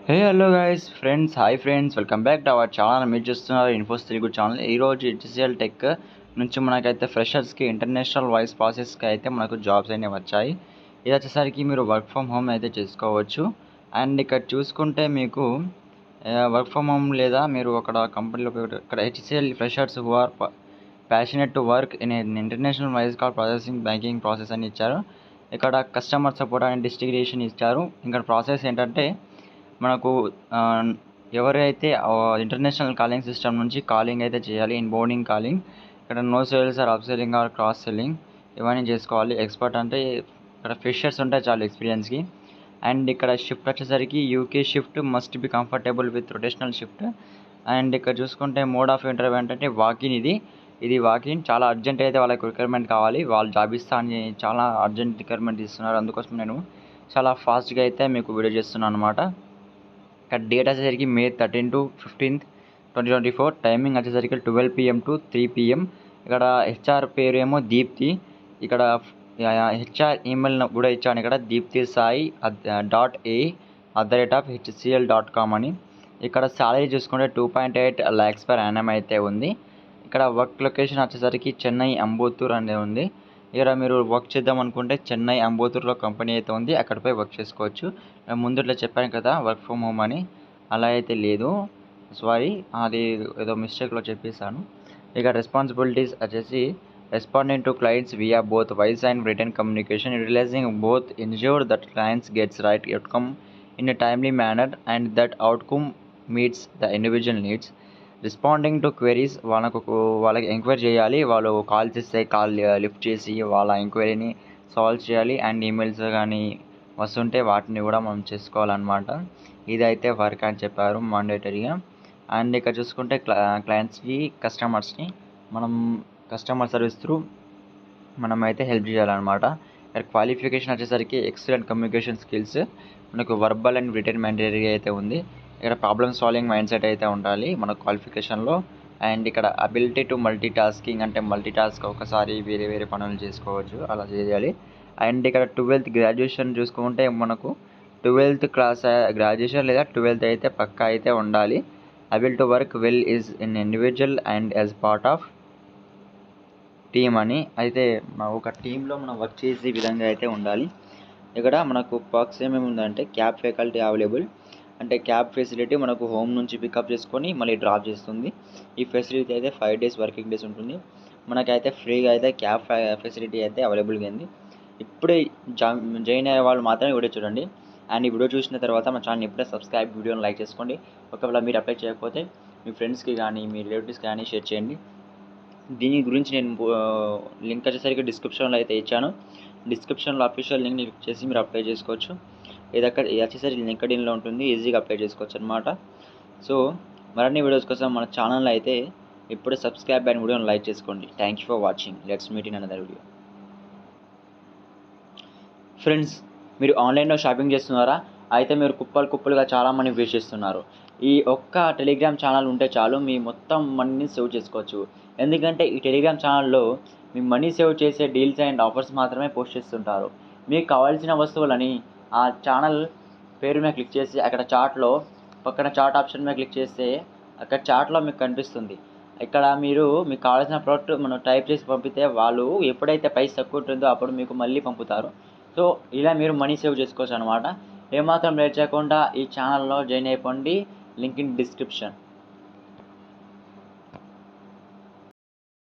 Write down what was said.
Hey hello guys friends hi friends welcome back to our channel. మీరు చూస్తున్నారు ఇన్ఫోస్ Telugu channel. ఈరోజు HCl tech నుంచి మనకైతే ఫ్రెషర్స్కి ఇంటర్నేషనల్ వాయిస్ ప్రాసెస్కి అయితే మనకు జాబ్స్ అనేవి వచ్చాయి. ఇది వచ్చేసరికి మీరు వర్క్ ఫ్రమ్ హోమ్ అయితే చేసుకోవచ్చు. అండ్ ఇక్కడ చూసుకుంటే మీకు వర్క్ ఫ్రమ్ హోమ్ లేదా మీరు అక్కడ కంపెనీలో ఇక్కడ HCL freshers who are passionate to work in international voice call processing banking process అని ఇచ్చారు. ఇక్కడ కస్టమర్ సపోర్ట్ అండ్ డిస్ట్రిబ్యూషన్ ఇచ్చారు. ఇక్కడ ప్రాసెస్ ఏంటంటే మనకు ఎవరైతే ఇంటర్నేషనల్ కాలింగ్ సిస్టమ్ నుంచి కాలింగ్ అయితే చేయాలి, ఇన్బౌండింగ్ కాలింగ్. ఇక్కడ no sales or up selling or cross selling ఇవన్నీ చేసుకోవాలి. ఎక్స్పర్ట్ అంటే ఇక్కడ ఫ్రెషర్స్ ఉంటాయి చాలు ఎక్స్పీరియన్స్కి. అండ్ ఇక్కడ షిఫ్ట్ వచ్చేసరికి UK shift must be comfortable with rotational shift. And ఇక్కడ చూసుకుంటే మోడ్ ఆఫ్ ఇంటర్వ్యూ ఏంటంటే వాకిన్. ఇది వాకిన్ చాలా అర్జెంట్ అయితే వాళ్ళకి రిక్వైర్మెంట్ కావాలి, వాళ్ళు జాబ్ ఇస్తా అని చాలా అర్జెంట్ రిక్వైర్మెంట్ ఇస్తున్నారు. అందుకోసం నేను చాలా ఫాస్ట్గా అయితే మీకు వీడియో చేస్తున్నాను అనమాట. ఇక్కడ డేట్ వచ్చేసరికి May 13 to 15th 2024. టైమింగ్ వచ్చేసరికి 12 PM to 3 PM. ఇక్కడ హెచ్ఆర్ పేరు ఏమో దీప్తి. ఇక్కడ హెచ్ఆర్ ఈమెయిల్ కూడా ఇచ్చాను, ఇక్కడ దీప్తి సాయి .a@hcl.com అని. ఇక్కడ శాలరీ చూసుకుంటే 2.8 lakhs per annum అయితే ఉంది. ఇక్కడ వర్క్ లొకేషన్ వచ్చేసరికి చెన్నై అంబోతూర్ అనేది ఉంది. ఇక్కడ మీరు వర్క్ చేద్దాం అనుకుంటే చెన్నై అంబోతూర్లో కంపెనీ అయితే ఉంది, అక్కడిపై వర్క్ చేసుకోవచ్చు. ముందు ఇట్లా చెప్పాను కదా వర్క్ ఫ్రమ్ హోమ్ అని, అలా అయితే లేదు, సారీ అది ఏదో మిస్టేక్లో చెప్పేశాను. ఇక రెస్పాన్సిబిలిటీస్ వచ్చేసి responding to clients via both voice and return communication, utilising both ensure that clients gets right outcome in a timely manner and that outcome meets the individual needs. Responding to queries, వాళ్ళకి enquiry చేయాలి, వాళ్ళు call చేస్తే call lift చేసి వాళ్ళ ఎంక్వైరీని solve చేయాలి. And emails కానీ వస్తుంటే వాటిని కూడా మనం చేసుకోవాలన్నమాట. ఇదైతే వర్క్ అని చెప్పారు మాండేటరీగా. అండ్ ఇక్కడ చూసుకుంటే క్లయింట్స్కి కస్టమర్స్ని మనం కస్టమర్ సర్వీస్ త్రూ మనం అయితే హెల్ప్ చేయాలన్నమాట. ఇక్కడ క్వాలిఫికేషన్ వచ్చేసరికి ఎక్సలెంట్ కమ్యూనికేషన్ స్కిల్స్, మనకు వర్బల్ అండ్ రిటర్న్ మెంటరీ అయితే ఉంది. ఇక్కడ ప్రాబ్లమ్ సాల్వింగ్ మైండ్ సెట్ అయితే ఉండాలి మన క్వాలిఫికేషన్లో. అండ్ ఇక్కడ అబిలిటీ టు మల్టీ టాస్కింగ్, అంటే మల్టీ టాస్క్ ఒకసారి వేరే వేరే పనులు చేసుకోవచ్చు, అలా చేయాలి. అండ్ ఇక్కడ 12th గ్రాడ్యుయేషన్ చూసుకుంటే మనకు 12th క్లాస్ గ్రాడ్యుయేషన్ లేదా 12th అయితే పక్కా అయితే ఉండాలి. Abel to work well is in individual and as part of team అని. అయితే ఒక టీంలో మనం వర్క్ చేసే విధంగా అయితే ఉండాలి. ఇక్కడ మనకు పర్క్స్ ఏమేమి ఉందంటే క్యాబ్ ఫ్యాకల్టీ అవైలబుల్, అంటే క్యాబ్ ఫెసిలిటీ మనకు హోమ్ నుంచి పికప్ చేసుకొని మళ్ళీ డ్రాప్ చేస్తుంది. ఈ ఫెసిలిటీ అయితే 5 days వర్కింగ్ డేస్ ఉంటుంది. మనకైతే ఫ్రీగా అయితే క్యాబ్ ఫెసిలిటీ అయితే అవైలబుల్గా ఉంది. ఇప్పుడే జాయిన్ అయ్యే వాళ్ళు మాత్రమే వీడియో చూడండి. అండ్ ఈ వీడియో చూసిన తర్వాత మా ఛానల్ ఇప్పుడే సబ్స్క్రైబ్, వీడియోని లైక్ చేసుకోండి. ఒకవేళ మీరు అప్లై చేయకపోతే మీ ఫ్రెండ్స్కి కానీ మీ రిలేటివ్స్కి కానీ షేర్ చేయండి. దీని గురించి నేను లింక్ వచ్చేసరికి డిస్క్రిప్షన్లో అయితే ఇచ్చాను. డిస్క్రిప్షన్లో అఫీషియల్ లింక్ క్లిక్ చేసి మీరు అప్లై చేసుకోవచ్చు. ఇది వచ్చేసరికి లింక్డ్ఇన్లో ఉంటుంది, ఈజీగా అప్లై చేసుకోవచ్చు అనమాట. సో మరిన్ని వీడియోస్ కోసం మన ఛానల్ అయితే ఇప్పుడే సబ్స్క్రైబ్ అండ్ వీడియోని లైక్ చేసుకోండి. Thank you for watching. Let's meet in another video. Friends, మీరు ఆన్లైన్లో షాపింగ్ చేస్తున్నారా? అయితే మీరు కుప్పలుగా చాలా మనీ వేస్ట్ చేస్తున్నారు. ఈ ఒక్క టెలిగ్రామ్ ఛానల్ ఉంటే చాలు, మీ మొత్తం మనీని సేవ్ చేసుకోవచ్చు. ఎందుకంటే ఈ టెలిగ్రామ్ ఛానల్లో మీ మనీ సేవ్ చేసే డీల్స్ అండ్ ఆఫర్స్ మాత్రమే పోస్ట్ చేస్తుంటారు. మీకు కావాల్సిన వస్తువులని ఆ ఛానల్ పేరు మీద క్లిక్ చేసి అక్కడ చార్ట్లో పక్కన చార్ట్ ఆప్షన్ మీద క్లిక్ చేస్తే అక్కడ చార్ట్లో మీకు కనిపిస్తుంది. ఇక్కడ మీరు మీకు కావాల్సిన ప్రోడక్ట్ మనం టైప్ చేసి పంపితే వాళ్ళు ఎప్పుడైతే ప్రైస్ తక్కువ ఉంటుందో అప్పుడు మీకు మళ్ళీ పంపుతారు. సో ఇలా మీరు మనీ సేవ్ చేసుకోవచ్చు అనమాట. ఏమాత్రం లేట్ చేయకుండా ఈ ఛానల్లో జాయిన్ అయిపోండి. Link in description.